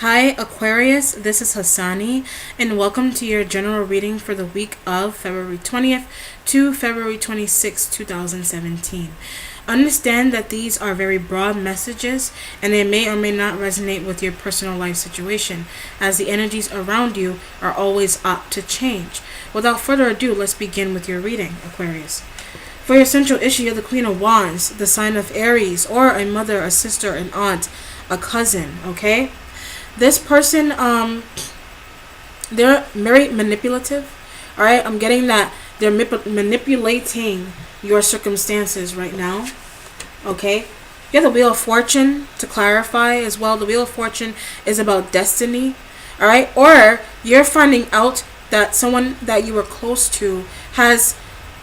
Hi Aquarius, this is Hassani, and welcome to your general reading for the week of February 20th to February 26th, 2017. Understand that these are very broad messages and they may or may not resonate with your personal life situation, as the energies around you are always apt to change. Without further ado, let's begin with your reading, Aquarius. For your central issue, you're the Queen of Wands, the sign of Aries, or a mother, a sister, an aunt, a cousin, okay? This person, they're very manipulative. All right, I'm getting that they're manipulating your circumstances right now. Okay, you have the Wheel of Fortune to clarify as well. The Wheel of Fortune is about destiny. All right, or you're finding out that someone that you were close to has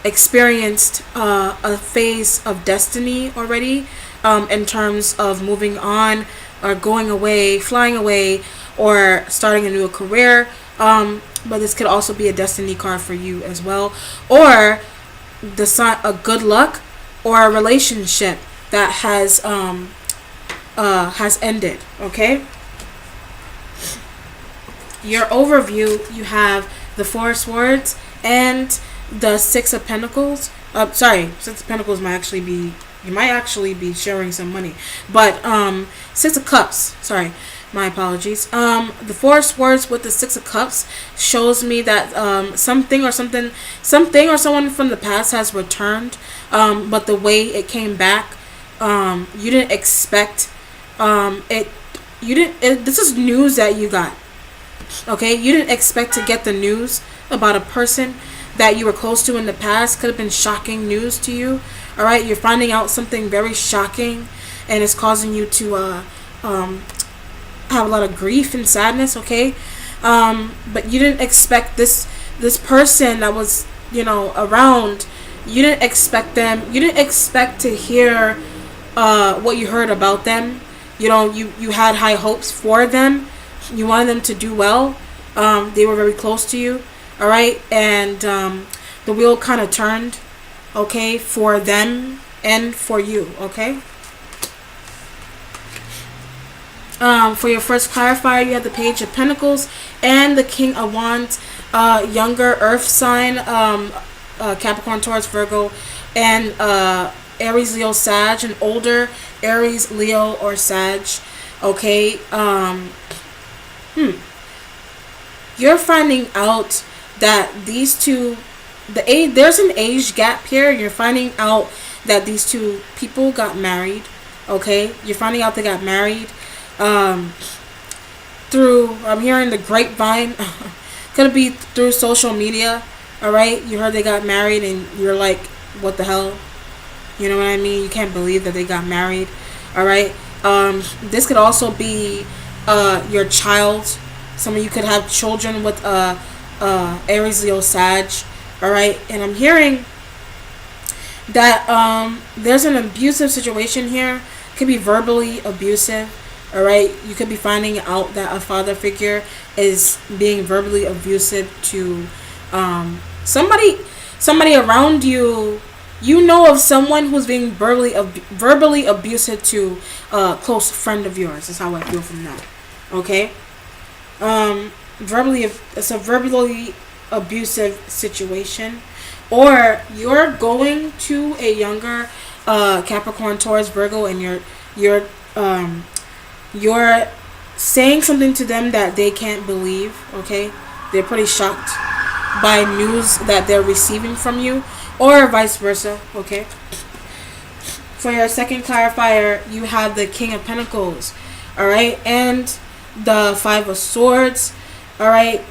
experienced a phase of destiny already, in terms of moving on or going away, flying away, or starting a new career. But this could also be a destiny card for you as well, or the sign a good luck or a relationship that has ended. Okay. Your overview, you have the Four of Swords and the Six of Pentacles. Six of Pentacles might actually be, you might actually be sharing some money, but Six of Cups, sorry, my apologies. The Four of Swords with the Six of Cups shows me that something or someone from the past has returned, but the way it came back, you didn't expect it. This is news that you got. Okay, you didn't expect to get the news about a person that you were close to in the past. Could have been shocking news to you. All right, you're finding out something very shocking, and it's causing you to have a lot of grief and sadness. Okay, but you didn't expect this person that was around. You didn't expect them. You didn't expect to hear what you heard about them. You had high hopes for them. You wanted them to do well. They were very close to you. All right, and the wheel kind of turned. Okay, for them and for you. Okay. For your first clarifier, you have the Page of Pentacles and the King of Wands. Younger Earth sign, Capricorn, Taurus, Virgo, and Aries, Leo, Sag. And older Aries, Leo, or Sag. Okay. You're finding out that these two, there's an age gap here. You're finding out that these two people got married. Okay, you're finding out they got married through, I'm hearing the grapevine. Could be through social media. All right, you heard they got married and you're like, what the hell? You know what I mean? You can't believe that they got married. All right. This could also be your child. Some of you could have children with Aries, Leo, Sag. All right, and I'm hearing that there's an abusive situation here. It could be verbally abusive. All right, you could be finding out that a father figure is being verbally abusive to somebody around you. You know of someone who's being verbally abusive to a close friend of yours. That's how I feel from that. Okay. It's a verbally abusive situation, or you're going to a younger Capricorn, Taurus, Virgo, and you're saying something to them that they can't believe. Okay, they're pretty shocked by news that they're receiving from you, or vice versa. Okay. For your second clarifier, you have the King of Pentacles. All right, and the Five of Swords. All right.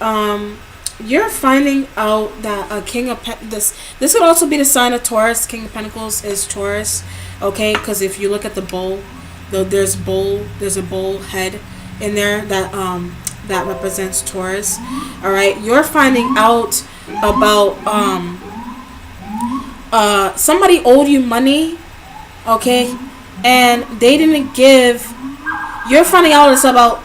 You're finding out that a King of this could also be the sign of Taurus. King of Pentacles is Taurus. Okay, because if you look at the bowl, there's a bull head in there that represents Taurus. All right. You're finding out about somebody owed you money. Okay, and they didn't give. You're finding out it's about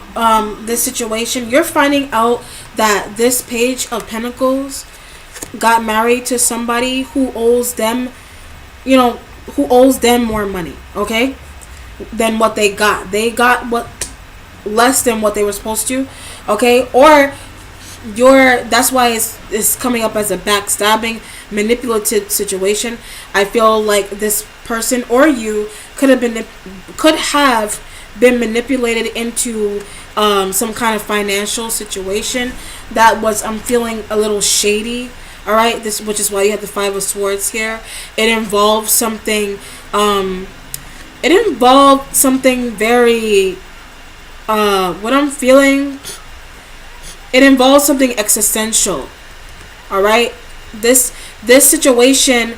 this situation. You're finding out that this Page of Pentacles got married to somebody who owes them, more money, okay, than what they got. They got what less than what they were supposed to, okay? Or that's why it's coming up as a backstabbing, manipulative situation. I feel like this person or you could have been manipulated into some kind of financial situation that was, I'm feeling, a little shady. All right, which is why you have the Five of Swords here. It involves something. Very. What I'm feeling. It involves something existential. All right, this situation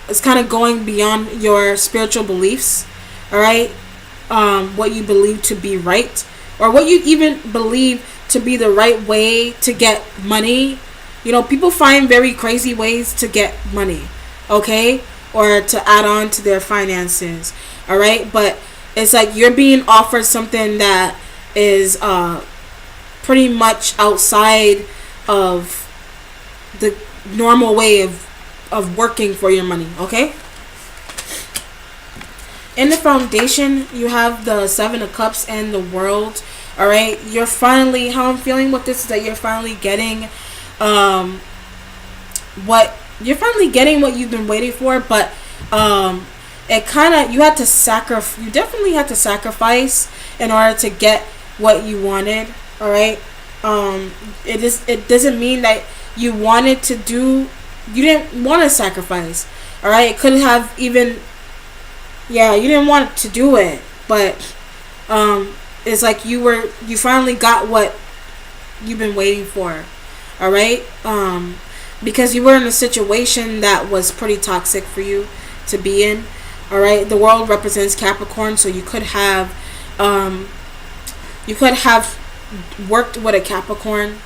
is kind of going beyond your spiritual beliefs. All right, what you believe to be right, or what you even believe to be the right way to get money. You know, people find very crazy ways to get money, okay, or to add on to their finances. All right, but it's like you're being offered something that is pretty much outside of the normal way of working for your money, okay? In the foundation, you have the Seven of Cups and the World. All right, you're finally, how I'm feeling with this is that you're finally getting what you've been waiting for, but it kind of, you definitely had to sacrifice in order to get what you wanted. All right, it doesn't mean that you didn't want to sacrifice. All right, it could have even, yeah, you didn't want to do it, but it's like you finally got what you've been waiting for. All right, because you were in a situation that was pretty toxic for you to be in. All right, the World represents Capricorn, so you could have worked with a Capricorn,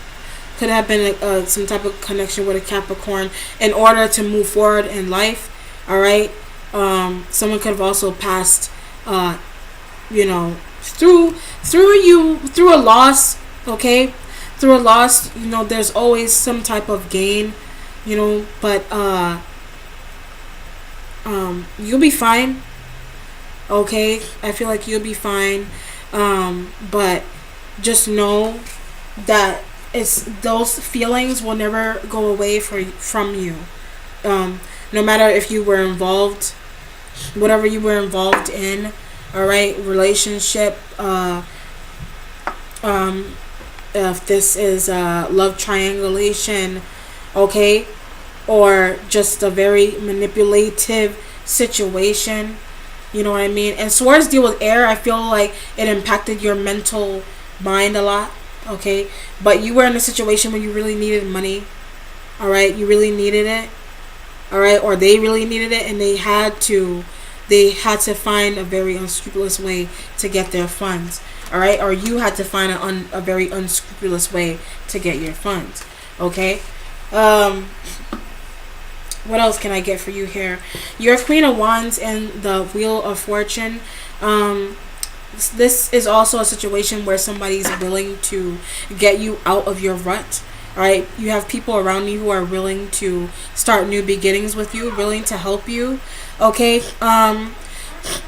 could have been some type of connection with a Capricorn in order to move forward in life. All right, someone could have also passed through a loss. Okay, through a loss, there's always some type of gain, but you'll be fine. Okay, I feel like you'll be fine, but just know that those feelings will never go away from you. No matter if you were involved, whatever you were involved in, all right, relationship, if this is love triangulation, okay, or just a very manipulative situation, you know what I mean? And swords deal with air. I feel like it impacted your mental mind a lot, okay? But you were in a situation where you really needed money, all right? You really needed it, all right? Or they really needed it, and they had to find a very unscrupulous way to get their funds, all right? Or you had to find a very unscrupulous way to get your funds, okay? What else can I get for you here? You're Queen of Wands and the Wheel of Fortune. This is also a situation where somebody's willing to get you out of your rut. All right, you have people around you who are willing to start new beginnings with you, willing to help you. Okay, and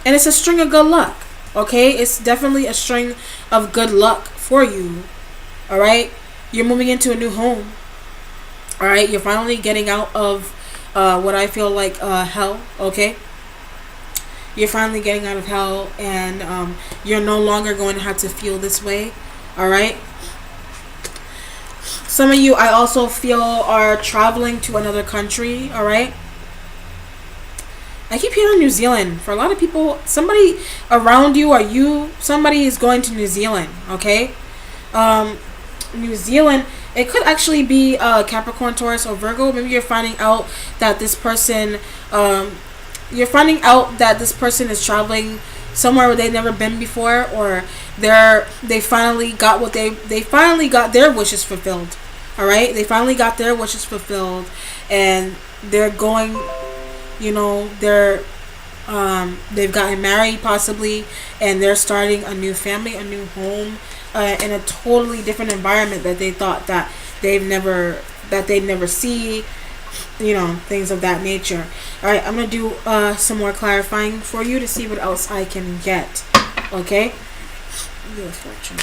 it's a string of good luck. Okay, it's definitely a string of good luck for you. All right, you're moving into a new home. All right, you're finally getting out of what I feel like hell. Okay, you're finally getting out of hell, and you're no longer going to have to feel this way. All right, some of you, I also feel, are traveling to another country. All right, I keep hearing New Zealand. For a lot of people, somebody around you or somebody is going to New Zealand. Okay, New Zealand. It could actually be Capricorn, Taurus, or Virgo. Maybe you're finding out that this person, is traveling somewhere where they've never been before, or they finally got their wishes fulfilled. All right, they finally got their wishes fulfilled, and they're going. They've gotten married possibly, and they're starting a new family, a new home. In a totally different environment that they thought that they'd never see, things of that nature. All right, I'm gonna do some more clarifying for you to see what else I can get. Okay, Wheel of Fortune.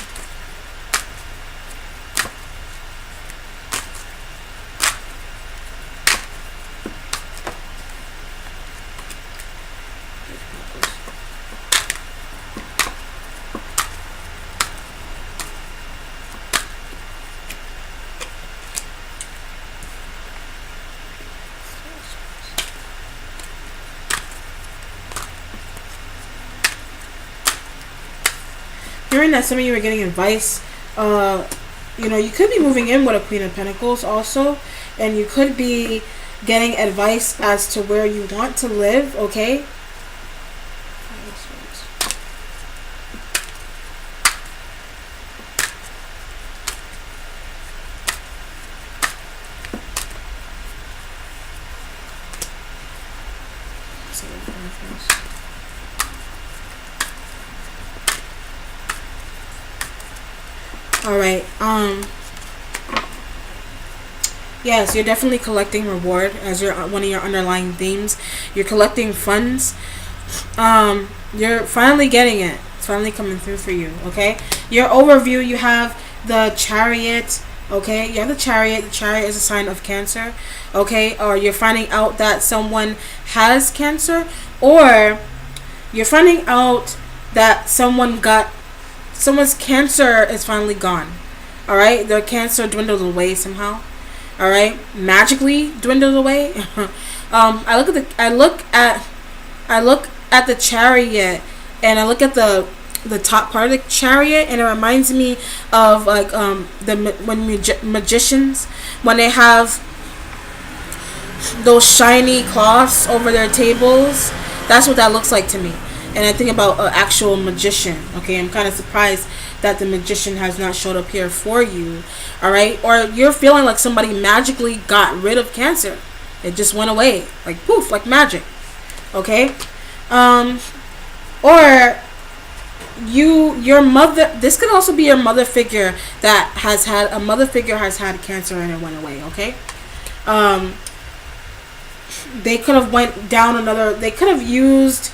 Hearing that some of you are getting advice, you could be moving in with a Queen of Pentacles also, and you could be getting advice as to where you want to live, okay? All right. Yes, you're definitely collecting reward as one of your underlying themes. You're collecting funds. You're finally getting it. It's finally coming through for you. Okay. Your overview. You have the Chariot. Okay. You have the Chariot. The Chariot is a sign of Cancer. Okay. Or you're finding out that someone has Cancer, or you're finding out that someone's cancer is finally gone. All right, their cancer dwindled away somehow. All right, magically dwindled away. I look at the Chariot, and I look at the top part of the Chariot, and it reminds me of like magicians, when they have those shiny cloths over their tables. That's what that looks like to me. And I think about an actual magician. Okay, I'm kind of surprised that the magician has not showed up here for you. All right, or you're feeling like somebody magically got rid of Cancer. It just went away, like poof, like magic. Okay, or your mother. This could also be your mother figure that has had Cancer and it went away. Okay, they could have went down another. They could have used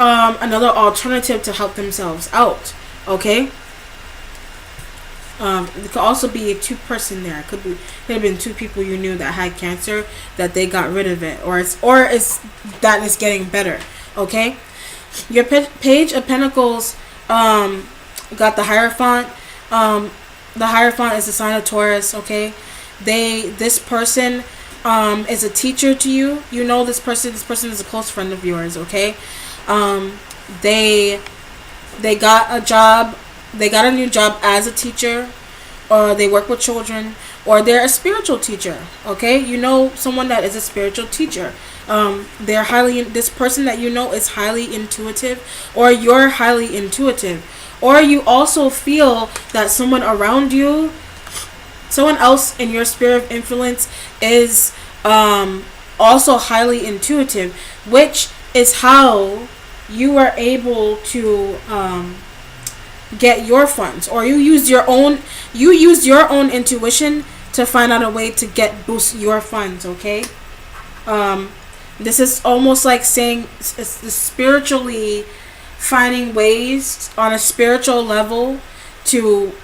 another alternative to help themselves out. Okay. It could also be a two-person there. It could have been two people you knew that had Cancer, that they got rid of it, or it's getting better. Okay. Your Page of Pentacles got the Hierophant. The Hierophant is a sign of Taurus. Okay. This person is a teacher to you. You know this person. This person is a close friend of yours. Okay. They got a job. They got a new job as a teacher, or they work with children, or they're a spiritual teacher. Okay, you know someone that is a spiritual teacher. This person that you know is highly intuitive, or you're highly intuitive, or you also feel that someone around you, someone else in your sphere of influence is also highly intuitive, which is how you are able to get your funds, or you use your own intuition to find out a way to boost your funds. Okay, this is almost like saying spiritually finding ways on a spiritual level to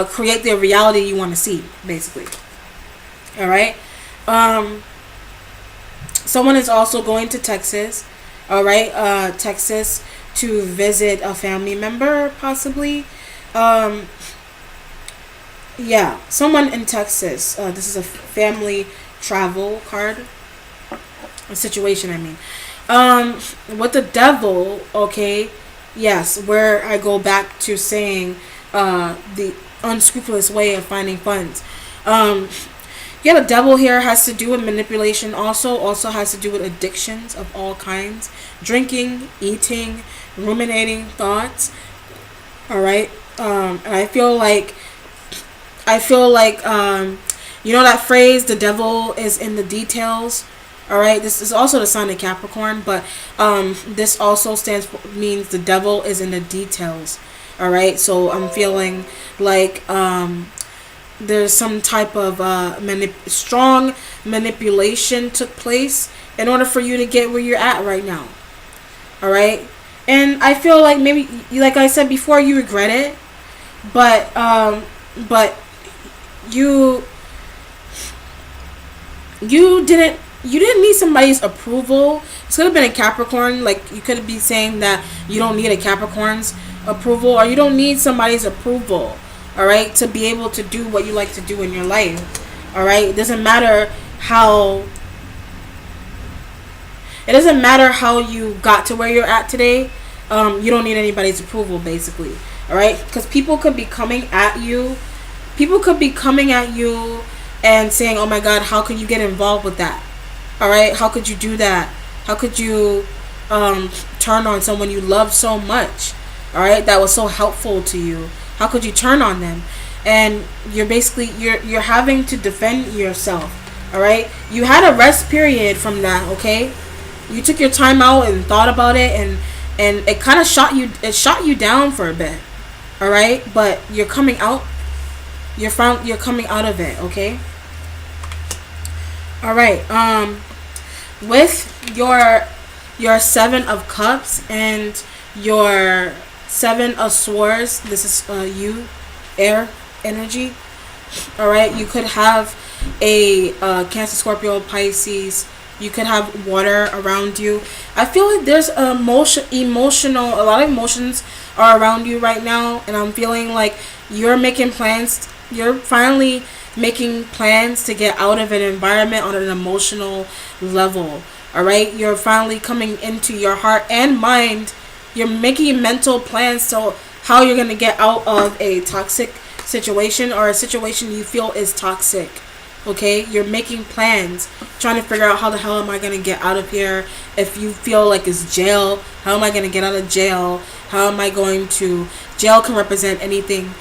create the reality you want to see, basically. All right. Someone is also going to Texas. All right, Texas, to visit a family member, possibly. Yeah, someone in Texas. This is a family travel card. A situation, I mean. With the Devil, okay, yes, where I go back to saying the unscrupulous way of finding funds. Yeah, the Devil here has to do with manipulation, also has to do with addictions of all kinds. Drinking, eating, ruminating thoughts. All right. And I feel like you know that phrase, the devil is in the details. All right. This is also the sign of Capricorn, but this also means the devil is in the details. All right. So I'm feeling like there's some type of strong manipulation took place in order for you to get where you're at right now. All right. And I feel like maybe, like I said before, you regret it. But you you didn't need somebody's approval. This could have been a Capricorn. Like, you could be saying that you don't need a Capricorn's approval, or you don't need somebody's approval, all right, to be able to do what you like to do in your life. All right, it doesn't matter how you got to where you're at today. You don't need anybody's approval, basically. All right, because people could be coming at you. People could be coming at you and saying, "Oh my God, how could you get involved with that?" All right, how could you do that? How could you turn on someone you love so much? All right, that was so helpful to you. How could you turn on them? And you're basically you're having to defend yourself. All right, you had a rest period from that. Okay, you took your time out and thought about it, and it kind of shot you down for a bit. All right, but you're coming out. You're coming out of it. Okay. All right. With your 7 of Cups and your 7 of Swords, this is you, air energy. All right. You could have a Cancer, Scorpio, Pisces. You could have water around you. I feel like there's a lot of emotions are around you right now, and I'm feeling like you're making plans. You're finally making plans to get out of an environment on an emotional level. All right, you're finally coming into your heart and mind. You're making mental plans to how you're going to get out of a toxic situation, or a situation you feel is toxic. Okay, you're making plans, trying to figure out how the hell am I going to get out of here. If you feel like it's jail, how am I going to get out of jail? How am I going to... Jail can represent anything.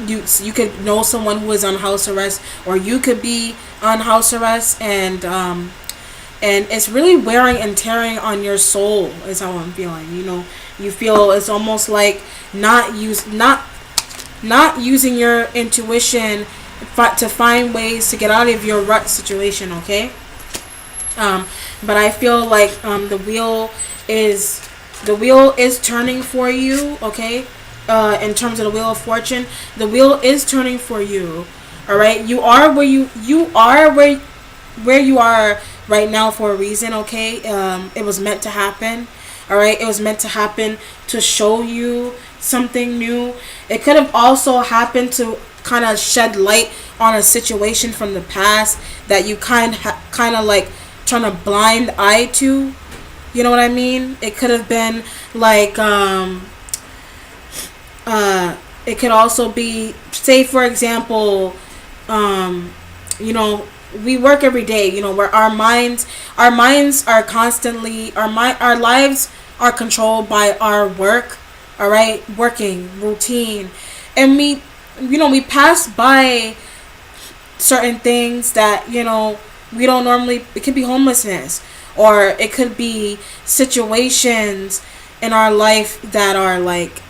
You could know someone who is on house arrest, or you could be on house arrest, and it's really wearing and tearing on your soul is how I'm feeling. You know, you feel it's almost like not using your intuition to find ways to get out of your rut situation. Okay, but I feel like the wheel is turning for you. Okay. In terms of the Wheel of Fortune, the wheel is turning for you. All right, you are where you are right now for a reason. Okay, it was meant to happen. All right, it was meant to happen to show you something new. It could have also happened to kind of shed light on a situation from the past that you kind of like turn a blind eye to. You know what I mean? It could have been like it could also be, say for example, you know, we work every day, you know, where our minds are constantly, our lives are controlled by our work. All right, working routine, and we pass by certain things that, you know, we don't normally. It could be homelessness, or it could be situations in our life that are like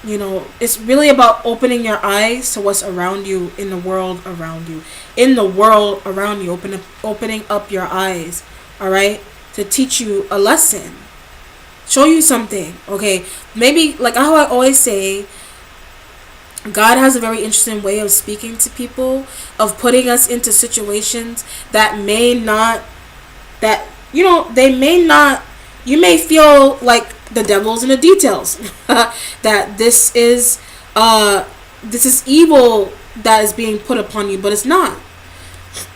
you know, it's really about opening your eyes to what's around you, in the world around you. Opening up your eyes, all right, to teach you a lesson, show you something. Okay, maybe like how I always say, God has a very interesting way of speaking to people, of putting us into situations that may not, that, you know, they may not, you may feel like the devil's in the details. That this is evil that is being put upon you, but it's not.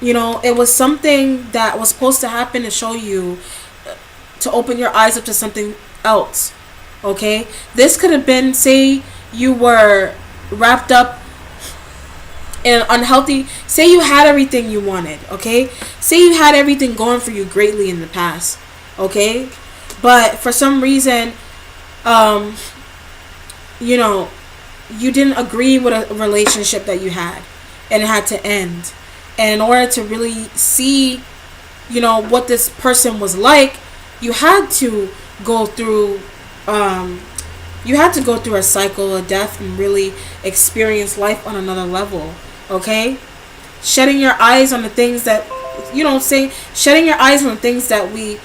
You know, it was something that was supposed to happen to show you, to open your eyes up to something else. Okay, this could have been, say you were wrapped up in an unhealthy, say you had everything you wanted. Okay, say you had everything going for you greatly in the past. Okay, but for some reason, you know, you didn't agree with a relationship that you had, and it had to end. And in order to really see, you know, what this person was like, you had to go through, a cycle of death and really experience life on another level. Okay, shedding your eyes on the things that, you know, shedding your eyes on the things that we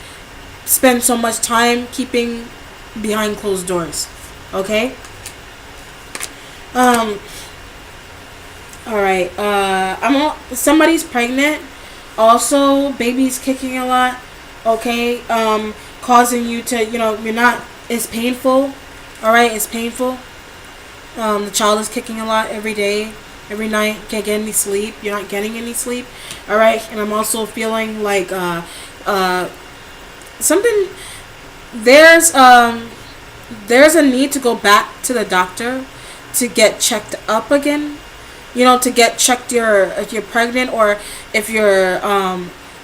spend so much time keeping behind closed doors. Okay, Um. All right. Somebody's pregnant. Also, baby's kicking a lot. Okay. Causing you to, you're not. It's painful. All right. It's painful. The child is kicking a lot every day, every night. Can't get any sleep. You're not getting any sleep. All right. And I'm also feeling like something. There's a need to go back to the doctor to get checked up again. To get checked if you're pregnant, or if your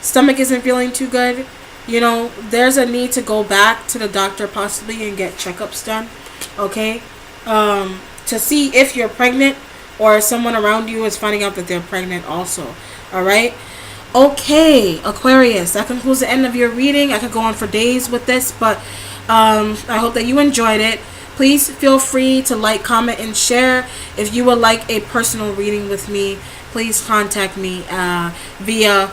stomach isn't feeling too good. There's a need to go back to the doctor possibly and get checkups done. Okay. To see if you're pregnant, or someone around you is finding out that they're pregnant also. All right. Okay, Aquarius, that concludes the end of your reading. I could go on for days with this, but I hope that you enjoyed it. Please feel free to like, comment, and share. If you would like a personal reading with me, please contact me via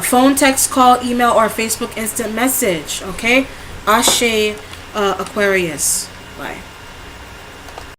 phone, text, call, email, or Facebook instant message. Okay? Ashe, Aquarius. Bye.